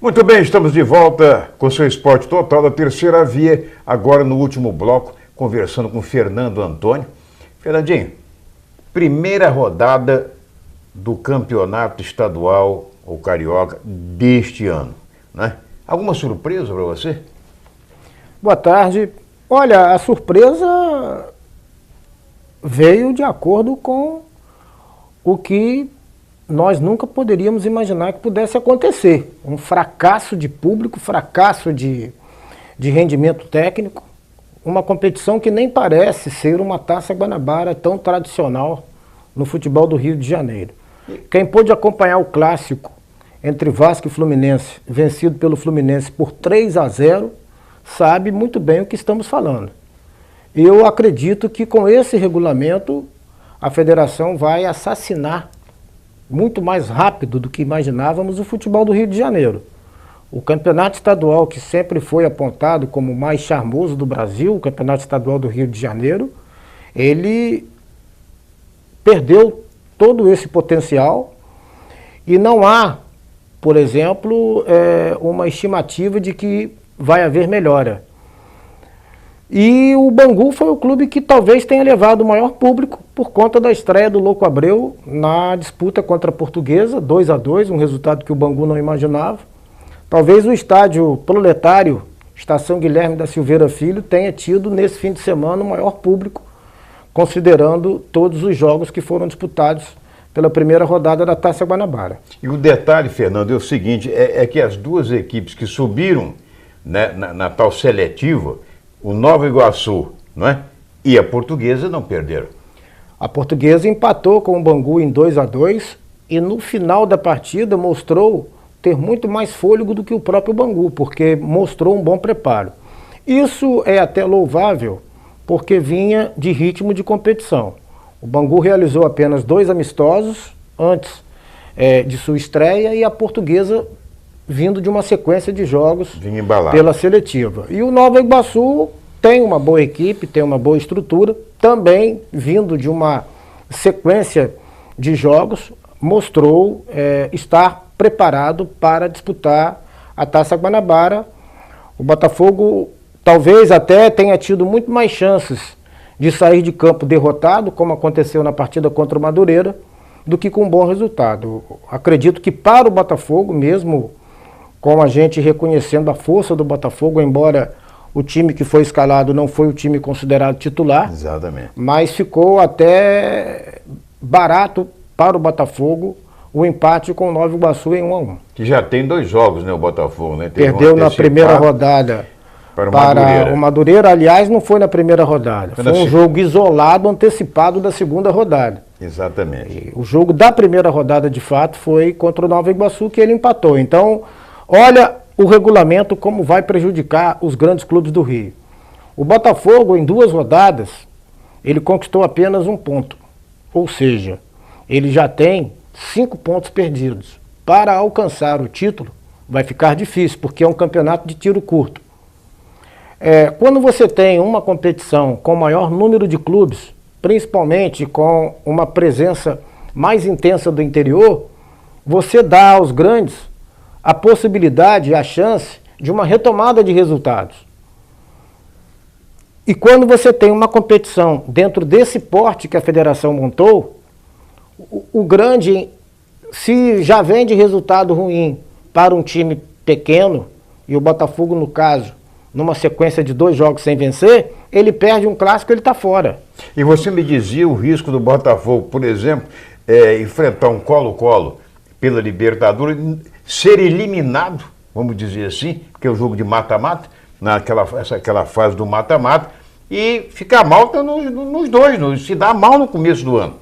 Muito bem, estamos de volta com o seu Esporte Total da Terceira Via, agora no último bloco, conversando com Fernando Antônio. Fernandinho, primeira rodada do campeonato estadual ou carioca deste ano, né? Alguma surpresa para você? Boa tarde. Olha, a surpresa veio de acordo com o que nós nunca poderíamos imaginar que pudesse acontecer. Um fracasso de público, fracasso de rendimento técnico, uma competição que nem parece ser uma Taça Guanabara tão tradicional no futebol do Rio de Janeiro. Quem pôde acompanhar o clássico entre Vasco e Fluminense, vencido pelo Fluminense por 3-0, sabe muito bem o que estamos falando. Eu acredito que com esse regulamento a federação vai assassinar muito mais rápido do que imaginávamos o futebol do Rio de Janeiro. O campeonato estadual, que sempre foi apontado como o mais charmoso do Brasil, o campeonato estadual do Rio de Janeiro, ele perdeu todo esse potencial e não há, por exemplo, uma estimativa de que vai haver melhora. E o Bangu foi o clube que talvez tenha levado o maior público por conta da estreia do Louco Abreu na disputa contra a Portuguesa, 2-2, um resultado que o Bangu não imaginava. Talvez o estádio Proletário, Estação Guilherme da Silveira Filho, tenha tido nesse fim de semana o maior público, considerando todos os jogos que foram disputados pela primeira rodada da Taça Guanabara. E o detalhe, Fernando, é o seguinte, é que as duas equipes que subiram, né, na tal seletiva, o Nova Iguaçu, não é? E a Portuguesa não perderam. A Portuguesa empatou com o Bangu em 2-2 e no final da partida mostrou ter muito mais fôlego do que o próprio Bangu, porque mostrou um bom preparo. Isso é até louvável, porque vinha de ritmo de competição. O Bangu realizou apenas 2 amistosos antes de sua estreia e a Portuguesa vindo de uma sequência de jogos pela seletiva. E o Nova Iguaçu tem uma boa equipe, tem uma boa estrutura, também vindo de uma sequência de jogos, mostrou estar preparado para disputar a Taça Guanabara. O Botafogo talvez até tenha tido muito mais chances de sair de campo derrotado, como aconteceu na partida contra o Madureira, do que com um bom resultado. Acredito que para o Botafogo, mesmo com a gente reconhecendo a força do Botafogo, embora o time que foi escalado não foi o time considerado titular. Exatamente. Mas ficou até barato para o Botafogo o empate com o Nova Iguaçu em 1-1. Que já tem 2 jogos, né, o Botafogo, né? Perdeu na primeira rodada para o Madureira. Aliás, não foi na primeira rodada. Foi um jogo isolado, antecipado da segunda rodada. Exatamente. E o jogo da primeira rodada, de fato, foi contra o Nova Iguaçu, que ele empatou. Então, olha o regulamento como vai prejudicar os grandes clubes do Rio. O Botafogo, em 2 rodadas, ele conquistou apenas 1 ponto. Ou seja, ele já tem 5 pontos perdidos. Para alcançar o título, vai ficar difícil, porque é um campeonato de tiro curto. Quando você tem uma competição com maior número de clubes, principalmente com uma presença mais intensa do interior, você dá aos grandes a possibilidade e a chance de uma retomada de resultados. E quando você tem uma competição dentro desse porte que a federação montou, o grande, se já vem de resultado ruim para um time pequeno, e o Botafogo, no caso, numa sequência de 2 jogos sem vencer, ele perde um clássico, ele está fora. E você me dizia o risco do Botafogo, por exemplo, enfrentar um Colo-Colo pela Libertadores, ser eliminado, vamos dizer assim, porque é o jogo de mata-mata, aquela fase do mata-mata, e ficar mal nos dois, se dar mal no começo do ano.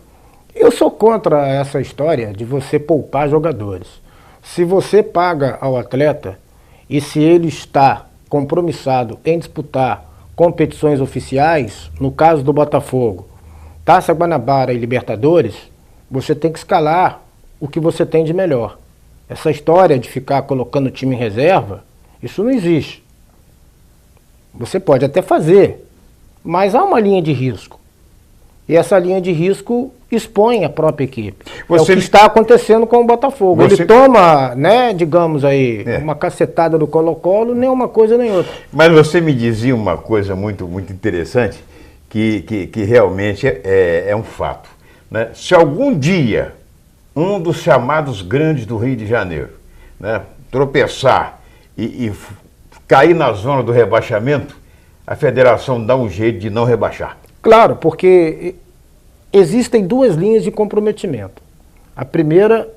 Eu sou contra essa história de você poupar jogadores. Se você paga ao atleta e se ele está compromissado em disputar competições oficiais, no caso do Botafogo, Taça Guanabara e Libertadores, você tem que escalar o que você tem de melhor. Essa história de ficar colocando o time em reserva, isso não existe. Você pode até fazer, mas há uma linha de risco. E essa linha de risco expõe a própria equipe. É Você o que está acontecendo com o Botafogo. Você- Ele toma, né, digamos aí, uma cacetada do Colo-Colo, nem uma coisa nem outra. Mas você me dizia uma coisa muito, muito interessante, que realmente é um fato, né? Se algum dia um dos chamados grandes do Rio de Janeiro, né, tropeçar e cair na zona do rebaixamento, a federação dá um jeito de não rebaixar. Claro, porque existem duas linhas de comprometimento. A primeira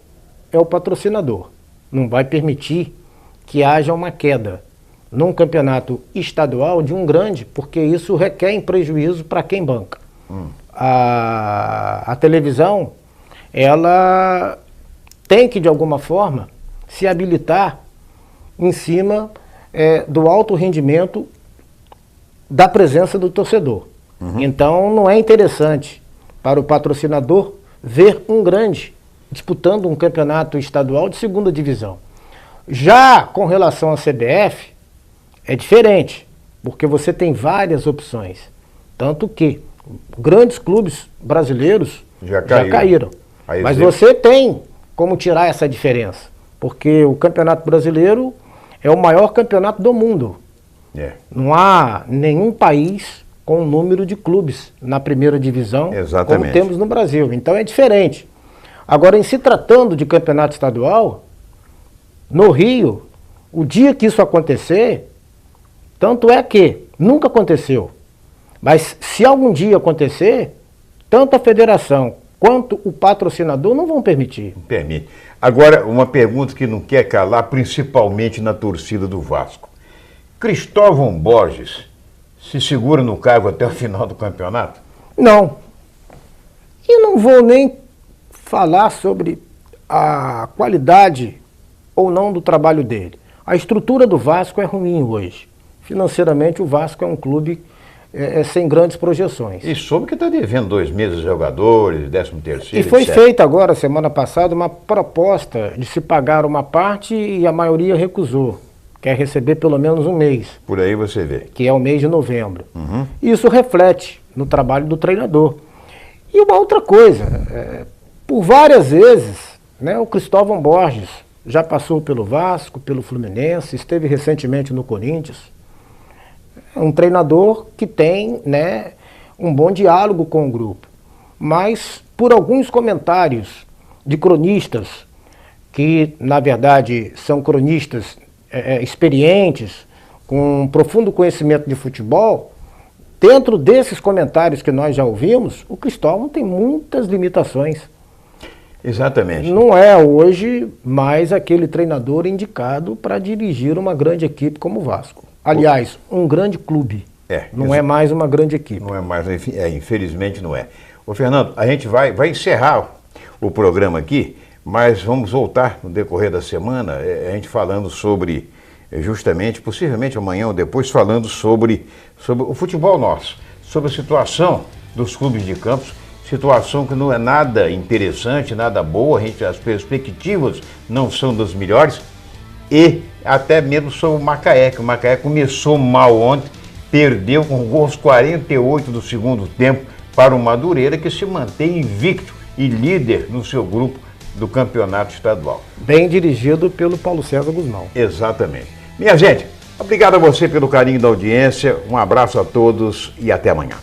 é o patrocinador. Não vai permitir que haja uma queda num campeonato estadual de um grande, porque isso requer em prejuízo para quem banca. A televisão, ela tem que, de alguma forma, se habilitar em cima do alto rendimento da presença do torcedor. Então, não é interessante para o patrocinador ver um grande disputando um campeonato estadual de segunda divisão. Já com relação à CBF, é diferente, porque você tem várias opções. Tanto que grandes clubes brasileiros já caíram. Mas você tem como tirar essa diferença, porque o Campeonato Brasileiro é o maior campeonato do mundo. Não há nenhum país com o número de clubes na primeira divisão, como temos no Brasil. Então é diferente. Agora, em se tratando de campeonato estadual, no Rio, o dia que isso acontecer, tanto é que nunca aconteceu, mas se algum dia acontecer, tanto a federação quanto o patrocinador não vão permitir. Permite. Agora, uma pergunta que não quer calar, principalmente na torcida do Vasco. Cristóvão Borges se segura no cargo até o final do campeonato? Não. E não vou nem falar sobre a qualidade ou não do trabalho dele. A estrutura do Vasco é ruim hoje. Financeiramente, o Vasco é um clube sem grandes projeções. E soube que está devendo 2 meses de jogadores, 13º, E foi feita agora, semana passada, uma proposta de se pagar uma parte e a maioria recusou. Quer receber pelo menos um mês. Por aí você vê. Que é o mês de novembro. Isso reflete no trabalho do treinador. E uma outra coisa, por várias vezes, né, o Cristóvão Borges já passou pelo Vasco, pelo Fluminense, esteve recentemente no Corinthians. É um treinador que tem, né, um bom diálogo com o grupo. Mas, por alguns comentários de cronistas, que na verdade são cronistas experientes, com um profundo conhecimento de futebol, dentro desses comentários que nós já ouvimos, o Cristóvão tem muitas limitações. Exatamente. Não é hoje mais aquele treinador indicado para dirigir uma grande equipe como o Vasco. Aliás, um grande clube. Não é mais uma grande equipe. Não é mais, infelizmente não é. Ô Fernando, a gente vai encerrar o programa aqui, mas vamos voltar no decorrer da semana, a gente falando sobre, justamente, possivelmente amanhã ou depois, falando sobre o futebol nosso, sobre a situação dos clubes de campos, situação que não é nada interessante, nada boa, as perspectivas não são das melhores, e até mesmo sobre o Macaé, que o Macaé começou mal ontem, perdeu com gols 48 do segundo tempo para o Madureira, que se mantém invicto e líder no seu grupo do campeonato estadual. Bem dirigido pelo Paulo César Guzmão. Exatamente. Minha gente, obrigado a você pelo carinho da audiência, um abraço a todos e até amanhã.